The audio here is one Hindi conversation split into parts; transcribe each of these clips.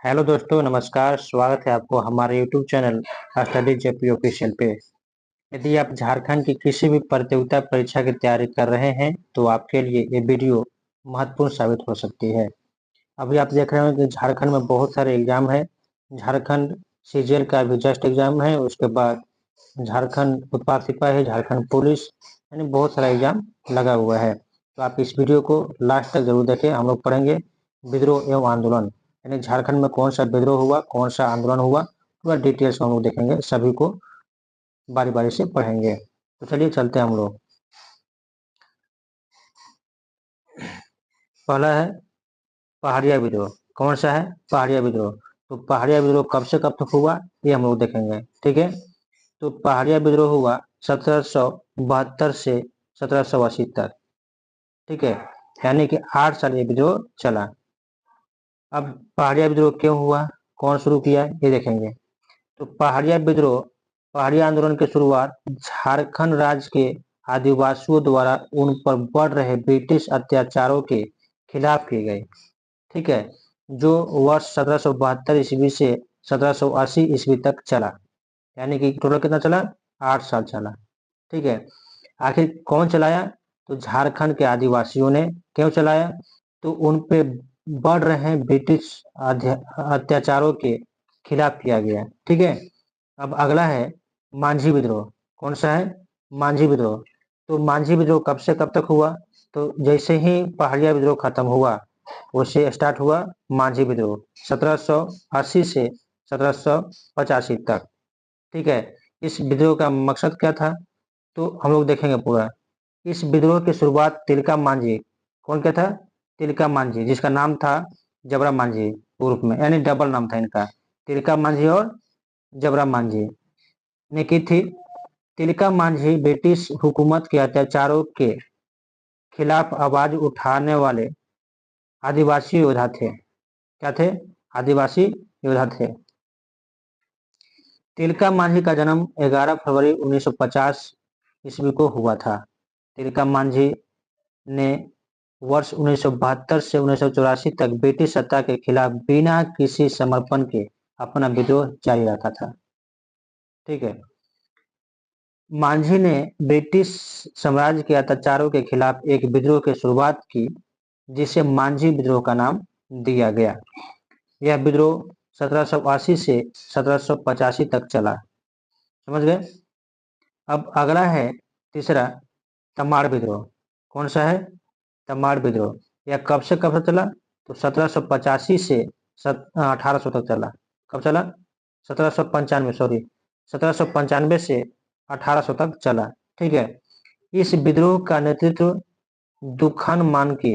हेलो दोस्तों, नमस्कार। स्वागत है आपको हमारे YouTube channel study JP official पे। यदि आप झारखंड की किसी भी प्रतियोगिता परीक्षा की तैयारी कर रहे हैं तो आपके लिए ये वीडियो महत्वपूर्ण साबित हो सकती है। अभी आप देख रहे हो कि झारखंड में बहुत सारे एग्जाम है। झारखंड सीजीएल का भी जस्ट एग्जाम है, उसके बाद झारखंड उत्पाद सिपाही है, झारखंड पुलिस, यानी बहुत सारा एग्जाम लगा हुआ है। तो आप इस वीडियो को लास्ट तक जरूर देखें। हम लोग पढ़ेंगे विद्रोह एवं आंदोलन, यानी झारखंड में कौन सा विद्रोह हुआ, कौन सा आंदोलन हुआ, पूरा डिटेल्स हम लोग देखेंगे। सभी को बारी बारी से पढ़ेंगे। तो चलिए चलते हैं हम लोग। पहला है पहाड़िया विद्रोह। कौन सा है? पहाड़िया विद्रोह। तो पहाड़िया विद्रोह कब से कब तक हुआ ये हम लोग देखेंगे। ठीक है, तो पहाड़िया विद्रोह हुआ 1772 से 1780 तक। ठीक है, यानी कि 8 साल ये विद्रोह चला। अब पहाड़िया विद्रोह क्यों हुआ, कौन शुरू किया, ये देखेंगे। तो पहाड़िया विद्रोह, पहाड़िया आंदोलन की शुरुआत झारखंड राज्य के आदिवासियों द्वारा उन पर बढ़ रहे ब्रिटिश अत्याचारों के खिलाफ की गई। ठीक है, जो वर्ष 1772 ईस्वी से 1780 ईस्वी तक चला, यानी कि टोटल कितना चला? 8 साल चला। ठीक है, आखिर कौन चलाया? तो झारखंड के आदिवासियों ने। क्यों चलाया? तो उन पे बढ़ रहे ब्रिटिश अत्याचारों के खिलाफ किया गया। ठीक है, अब अगला है मांझी विद्रोह। कौन सा है? मांझी विद्रोह। तो मांझी विद्रोह कब से कब तक हुआ? तो जैसे ही पहाड़िया विद्रोह खत्म हुआ उससे स्टार्ट हुआ मांझी विद्रोह 1780 से 1785 तक। ठीक है, इस विद्रोह का मकसद क्या था तो हम लोग देखेंगे पूरा। इस विद्रोह की शुरुआत तिलका मांझी, कौन क्या था? तिलका मांझी, जिसका नाम था जबरा मांझी उर्फ में, यानी डबल नाम था इनका, तिलका मांझी और जबरा मांझी ने की थी। तिलका मांझी ब्रिटिश हुकूमत के अत्याचारों के खिलाफ आवाज उठाने वाले आदिवासी योद्धा थे। क्या थे? आदिवासी योद्धा थे। तिलका मांझी का जन्म 11 फरवरी 1950 ईस्वी को हुआ था। तिलका मांझी ने वर्ष 1972 से 1984 तक ब्रिटिश सत्ता के खिलाफ बिना किसी समर्पण के अपना विद्रोह जारी रखा था। ठीक है, मांझी ने ब्रिटिश साम्राज्य के अत्याचारों के खिलाफ एक विद्रोह की शुरुआत की, जिसे मांझी विद्रोह का नाम दिया गया। यह विद्रोह 1780 से 1785 तक चला। समझ गए? अब अगला है तीसरा तमाड़ विद्रोह। कौन सा है? तमाड़ विद्रोह। यह कब से कब तक चला? तो 1785 से 1800 तक चला। कब चला? 1795, सॉरी, 1795 से 1800 तक चला। ठीक है, इस विद्रोह का नेतृत्व दुखन मानकी,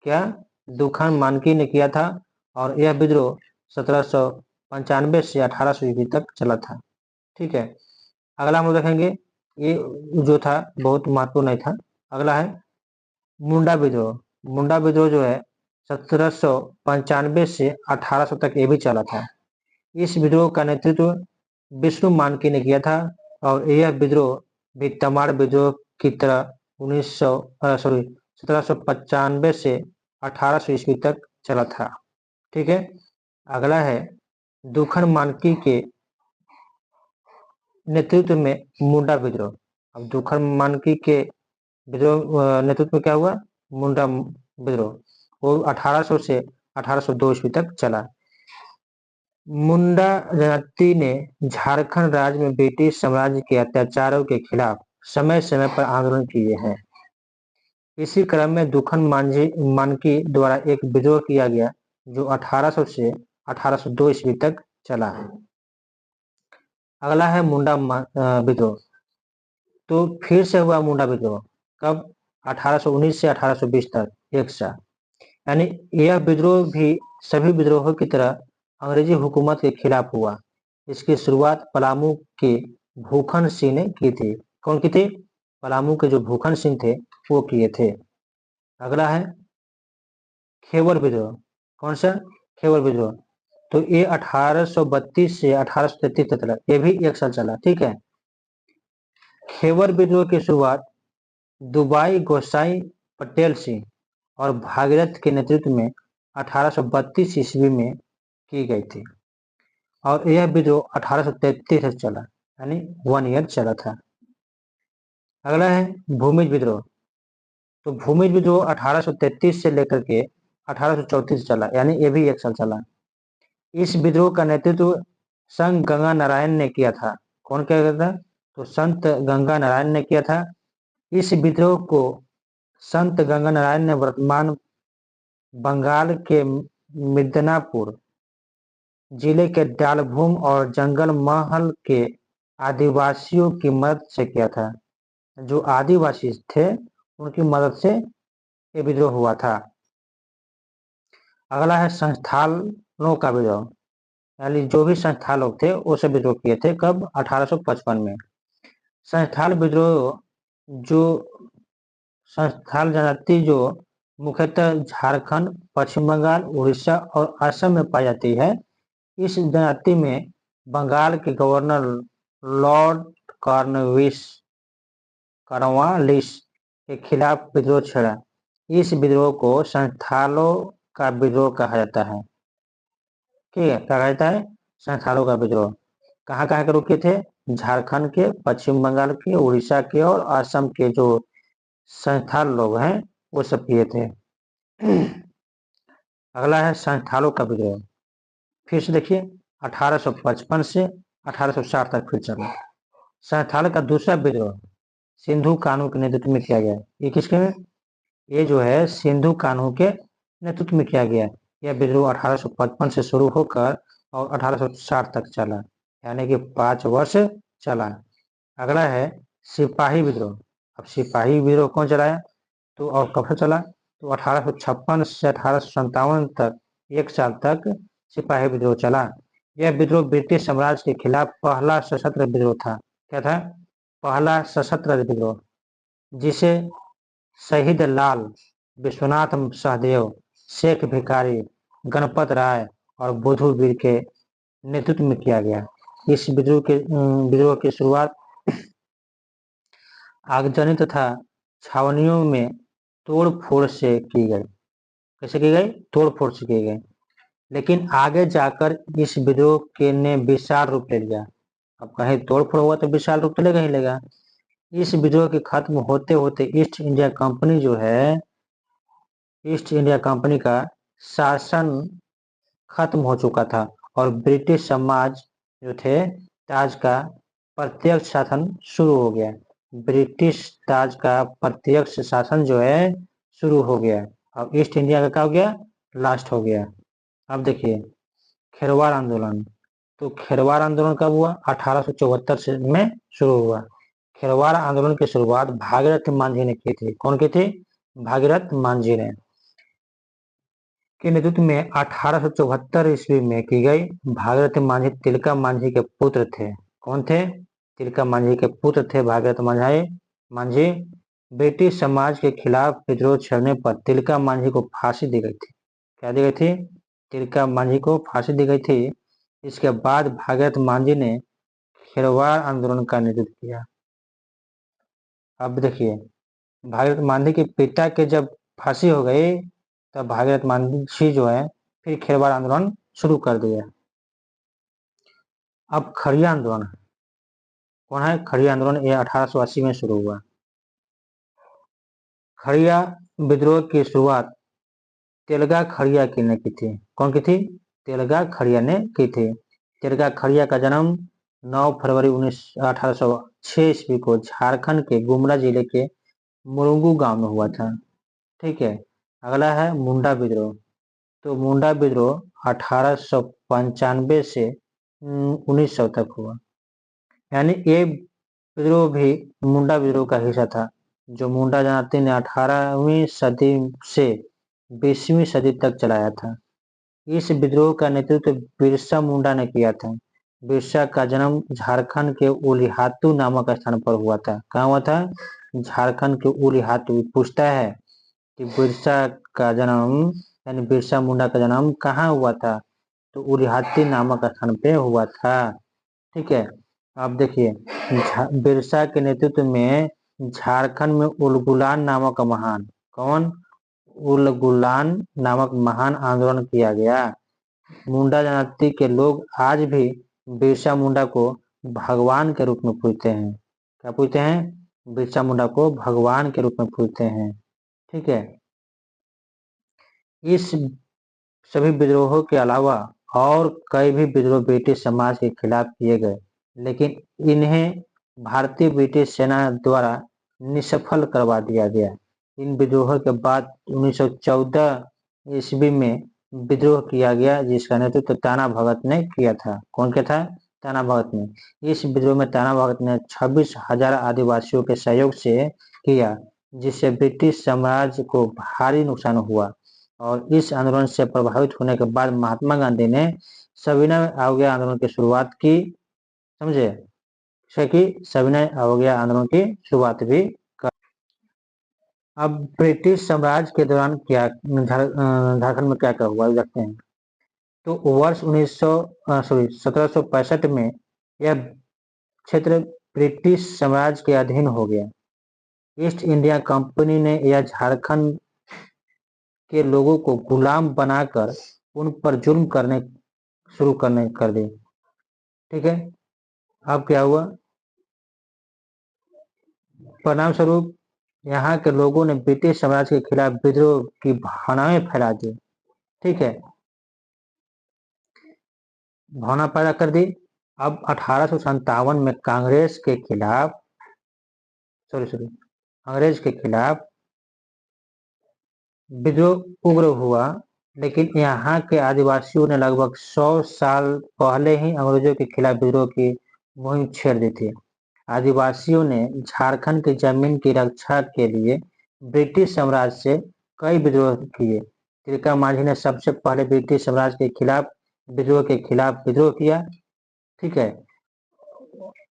क्या? दुखन मानकी ने किया था, और यह विद्रोह 1795 से 1800 ईस्वी तक चला था। ठीक है, अगला हम लोग देखेंगे, ये जो था बहुत महत्वपूर्ण नहीं था। अगला है मुंडा विद्रोह। मुंडा विद्रोह जो है 1795 से 1800 तक ये भी चला था। इस विद्रोह का नेतृत्व विष्णु मानकी ने किया था, और यह विद्रोह भी तमाड़ विद्रोह की तरह 1795 से 1800 ईस्वी तक चला था। ठीक है, अगला है दुखन मानकी के नेतृत्व में मुंडा विद्रोह। अब दुखन मानकी के विद्रोह नेतृत्व में क्या हुआ? मुंडा विद्रोह। वो 1800 से 1802 ईस्वी तक चला। मुंडा जनजाति ने झारखंड राज्य में ब्रिटिश साम्राज्य के अत्याचारों के खिलाफ समय समय पर आंदोलन किए हैं। इसी क्रम में दुखन मानकी द्वारा एक विद्रोह किया गया, जो 1800 से 1802 ईस्वी तक चला है। अगला है मुंडा विद्रोह। तो फिर से हुआ मुंडा विद्रोह। कब? 1819 से 1820 तक, एक साल। यानी यह विद्रोह भी सभी विद्रोहों की तरह अंग्रेजी हुकूमत के खिलाफ हुआ। इसकी शुरुआत पलामू के भूखन सिंह ने की थी। कौन की थी? पलामू के जो भूखन सिंह थे वो किए थे। अगला है खेवर विद्रोह। कौन सा? खेवर विद्रोह। तो ये 1832 से 1833 तक चला, ये भी एक साल चला। ठीक है, खेवर विद्रोह की शुरुआत दुबाई गोसाई पटेल सिंह और भागीरथ के नेतृत्व में 1832 ईस्वी में की गई थी और यह विद्रोह 1833 से चला, यानी 1 ईयर चला था। अगला है भूमिज विद्रोह। तो भूमिज विद्रोह 1833 से लेकर के 1834 चला, यानी ये भी 1 साल चला। इस विद्रोह का नेतृत्व संत गंगा नारायण ने किया था। कौन किया था? तो संत गंगा नारायण ने किया था। इस विद्रोह को संत गंगा नारायण ने वर्तमान बंगाल के मिदनापुर जिले के डालभूम और जंगल महल के आदिवासियों की मदद से किया था। जो आदिवासी थे उनकी मदद से ये विद्रोह हुआ था। अगला है संस्थानों का विद्रोह, यानी जो भी संस्थान लोग थे वो सब विद्रोह किए थे। कब? 1855 में। संस्थान विद्रोह जो संस्थान जनजाति जो मुख्यतः झारखंड, पश्चिम बंगाल, उड़ीसा और असम में पाई जाती है, इस जनजाति में बंगाल के गवर्नर लॉर्ड कॉर्नवालिस के खिलाफ विद्रोह छेड़ा। इस विद्रोह को संस्थानों का विद्रोह कहा जाता है। ठीक है, क्या कहा जाता है? संस्थानों का विद्रोह। कहाँ कहाँ के रुके थे? झारखंड के, पश्चिम बंगाल के, उड़ीसा के और असम के जो संस्थान लोग हैं वो सब किए थे। अगला है संस्थानों का विद्रोह। फिर से देखिए 1855 से 1860 तक फिर चला। संस्थान का दूसरा विद्रोह सिंधु कान्हू के नेतृत्व में किया गया। ये किसके में? ये जो है सिंधु कान्हू के नेतृत्व में किया गया। यह विद्रोह 1855 से शुरू होकर और 1860 तक चला, यानी कि 5 वर्ष चला। अगला है सिपाही विद्रोह। अब सिपाही विद्रोह कौन चलाया? तो और कब से चला? तो 1856 से 1857 तक 1 साल तक सिपाही विद्रोह चला। यह विद्रोह ब्रिटिश साम्राज्य के खिलाफ पहला सशस्त्र विद्रोह था। क्या था? पहला सशस्त्र विद्रोह, जिसे शहीद लाल, विश्वनाथ सहदेव, शेख भिखारी, गणपत राय और बुधु वीर के नेतृत्व में किया गया। इस विद्रोह की शुरुआत आगजनी तथा छावनियों में तोड़-फोड़ से की गई। कैसे की गई? तोड़-फोड़ से की गई। लेकिन आगे जाकर इस विद्रोह के ने विशाल रूप ले लिया। अब कहीं तोड़-फोड़ हुआ तो विशाल रूप तो लेगा ही लेगा। इस विद्रोह के खत्म होते होते ईस्ट इंडिया कंपनी जो है, ईस्ट इंडिया कंपनी का शासन खत्म हो चुका था और ब्रिटिश समाज जो थे ताज का प्रत्यक्ष शासन शुरू हो गया। ब्रिटिश ताज का प्रत्यक्ष शासन जो है शुरू हो गया। अब ईस्ट इंडिया का क्या हो गया? लास्ट हो गया। अब देखिए खेरवार आंदोलन। तो खेरवार आंदोलन कब हुआ? 1874 में शुरू हुआ। खेरवार आंदोलन की शुरुआत भागीरथ मांझी ने की थी। कौन की थी? भागीरथ मांझी ने के नेतृत्व में 1874 ईस्वी में की गई। भागीरथ मांझी तिलका मांझी के पुत्र थे। कौन थे? तिलका मांझी के पुत्र थे भागीरथ मांझी। ब्रिटिश समाज के खिलाफ विद्रोह छेड़ने पर तिलका मांझी को फांसी दी गई थी। क्या दी गई थी? तिलका मांझी को फांसी दी गई थी। इसके बाद भागीरथ मांझी ने खेरवार आंदोलन का नेतृत्व किया। अब देखिए भागीरथ मांझी के पिता के जब फांसी हो गई तब भागीरथ मांझी जो है फिर खेरवार आंदोलन शुरू कर दिया। अब खड़िया आंदोलन कौन है? खड़िया आंदोलन ये 1880 में शुरू हुआ। खड़िया विद्रोह की शुरुआत तेलगा खड़िया ने की थी। कौन की थी? तेलगा खड़िया ने की थी। तेलगा खड़िया का जन्म 9 फरवरी 1806 ईस्वी को झारखंड के गुमला जिले के मुरुंगू गांव में हुआ था। ठीक है। अगला है मुंडा विद्रोह। तो मुंडा विद्रोह 1895 से 1900 तक हुआ, यानी ये विद्रोह भी मुंडा विद्रोह का हिस्सा था। जो मुंडा जनजाति ने 18वीं सदी से 20वीं सदी तक चलाया था। इस विद्रोह का नेतृत्व बिरसा मुंडा ने किया था। बिरसा का जन्म झारखंड के उलिहातू नामक स्थान पर हुआ था। कहाँ हुआ था? झारखंड के उलिहातू। पूछता है कि बिरसा का जन्म यानी बिरसा मुंडा का जन्म कहाँ हुआ था? तो उलिहाती नामक स्थान पे हुआ था। ठीक है। अब देखिए बिरसा के नेतृत्व में झारखंड में उलगुलान नामक महान आंदोलन किया गया। मुंडा जनजाति के लोग आज भी बिरसा मुंडा को भगवान के रूप में पूजते हैं। क्या पूजते हैं? बिरसा मुंडा को भगवान के रूप में पूजते हैं। ठीक है। इस सभी विद्रोहों के अलावा और कई भी विद्रोह ब्रिटिश समाज के खिलाफ किए गए, लेकिन इन्हें भारतीय ब्रिटिश सेना द्वारा निष्फल करवा दिया गया। इन विद्रोहों के बाद 1914 ईस्वी में विद्रोह किया गया, जिसका नेतृत्व ताना भगत ने किया था। कौन क्या था? ताना भगत ने। इस विद्रोह में ताना भगत ने 26,000 आदिवासियों के सहयोग से किया, जिससे ब्रिटिश साम्राज्य को भारी नुकसान हुआ। और इस आंदोलन से प्रभावित होने के बाद महात्मा गांधी ने सविनय अवज्ञा आंदोलन की शुरुआत की। समझे? सविनय अवज्ञा आंदोलन की शुरुआत भी कर। अब ब्रिटिश साम्राज्य के दौरान क्या झारखंड में क्या क्या हुआ देखते हैं। तो वर्ष 1765 में यह क्षेत्र ब्रिटिश साम्राज्य के अधीन हो गया। ईस्ट इंडिया कंपनी ने यह झारखंड के लोगों को गुलाम बनाकर उन पर जुल्म करने शुरू कर दी। ठीक है। अब क्या हुआ? परिणाम स्वरूप यहाँ के लोगों ने ब्रिटिश साम्राज्य के खिलाफ विद्रोह की भावनाएं फैला दी। ठीक है, भावना पैदा कर दी। अब 1857 में कांग्रेस के खिलाफ अंग्रेज के खिलाफ विद्रोह उग्र हुआ, लेकिन यहाँ के आदिवासियों ने लगभग 100 साल पहले ही अंग्रेजों के खिलाफ विद्रोह की मुहिम छेड़ दी थी। आदिवासियों ने झारखंड की जमीन की रक्षा के लिए ब्रिटिश साम्राज्य से कई विद्रोह किए। तिलका मांझी ने सबसे पहले ब्रिटिश साम्राज्य के खिलाफ विद्रोह किया। ठीक है।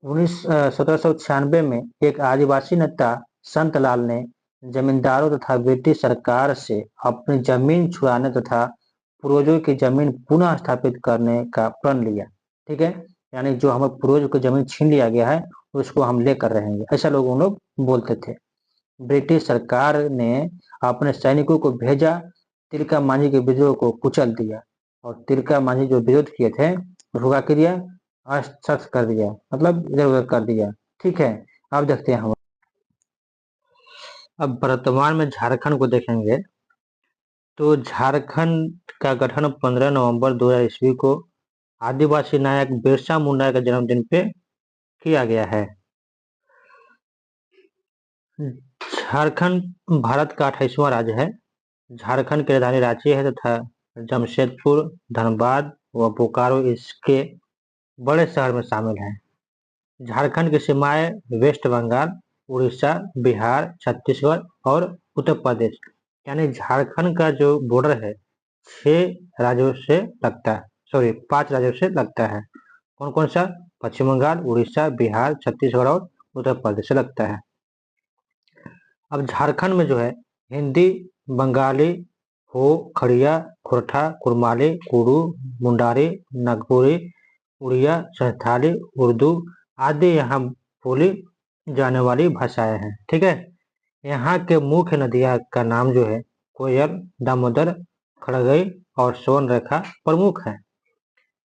1796 में एक आदिवासी नेता संत लाल ने जमींदारों तथा ब्रिटिश सरकार से अपनी जमीन छुड़ाने तथा पूर्वजों की जमीन पुनः स्थापित करने का प्रण लिया। ठीक है, यानी जो हमारे पूर्वजों की जमीन छीन लिया गया है उसको हम लेकर रहेंगे, ऐसा लोग बोलते थे। ब्रिटिश सरकार ने अपने सैनिकों को भेजा, तिलका मांझी के विद्रोह को कुचल दिया। और तिलका मांझी जो विरोध किए थे उसको क्या दिया? अस्थ कर दिया, मतलब इधर उधर कर दिया। ठीक है। अब देखते हैं हम अब वर्तमान में झारखंड को देखेंगे। तो झारखंड का गठन 15 नवंबर 2000 ईस्वी को आदिवासी नायक बिरसा मुंडा के जन्मदिन पे किया गया है। झारखंड भारत का 28वां राज्य है। झारखंड की राजधानी रांची है तथा जमशेदपुर, धनबाद व बोकारो इसके बड़े शहर में शामिल हैं। झारखंड की सीमाएं वेस्ट बंगाल, उड़ीसा, बिहार, छत्तीसगढ़ और उत्तर प्रदेश, यानी झारखंड का जो बॉर्डर है 5 राज्यों से लगता है। कौन कौन सा? पश्चिम बंगाल, उड़ीसा, बिहार, छत्तीसगढ़ और उत्तर प्रदेश से लगता है। अब झारखंड में जो है हिंदी, बंगाली, हो, खड़िया, खोरठा, कुरमाली, कुडू, मुंडारी, नागपुरी, उड़िया, संथाली, उर्दू आदि यहाँ बोली जाने वाली भाषाएं हैं। ठीक है। यहाँ के मुख्य नदियाँ का नाम जो है कोयल, दामोदर, खड़गई और स्वर्णरेखा प्रमुख है।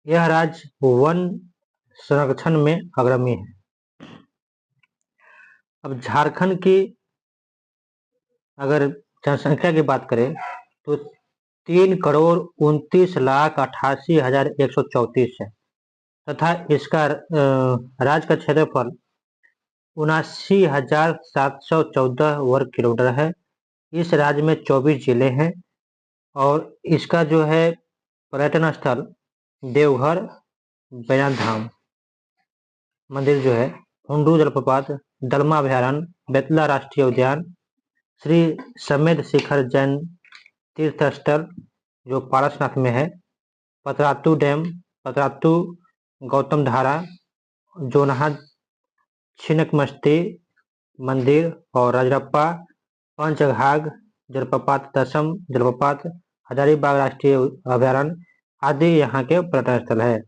यह राज्य वन संरक्षण में अग्रणी है। अब झारखंड की अगर जनसंख्या की बात करें तो 3,29,88,134 है तथा इसका राज्य का क्षेत्रफल 79,714 वर्ग किलोमीटर है। इस राज्य में 24 जिले हैं और इसका जो है पर्यटन स्थल देवघर, बैजनाथ धाम मंदिर जो है, हुंडू जलप्रपात, दलमा अभयारण्य, बेतला राष्ट्रीय उद्यान, श्री समेध शिखर जैन तीर्थ स्थल जो पारसनाथ में है, पतरातू डैम, पतरातू गौतम धारा, जोनहा छिन्नमस्ती मंदिर और राजरप्पा, पंचघाघ जलप्रपात, दसम जलप्रपात, हजारीबाग राष्ट्रीय अभयारण्य आदि यहाँ के पर्यटन स्थल है।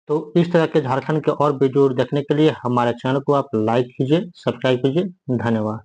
तो इस तरह के झारखंड के और वीडियो देखने के लिए हमारे चैनल को आप लाइक कीजिए, सब्सक्राइब कीजिए। धन्यवाद।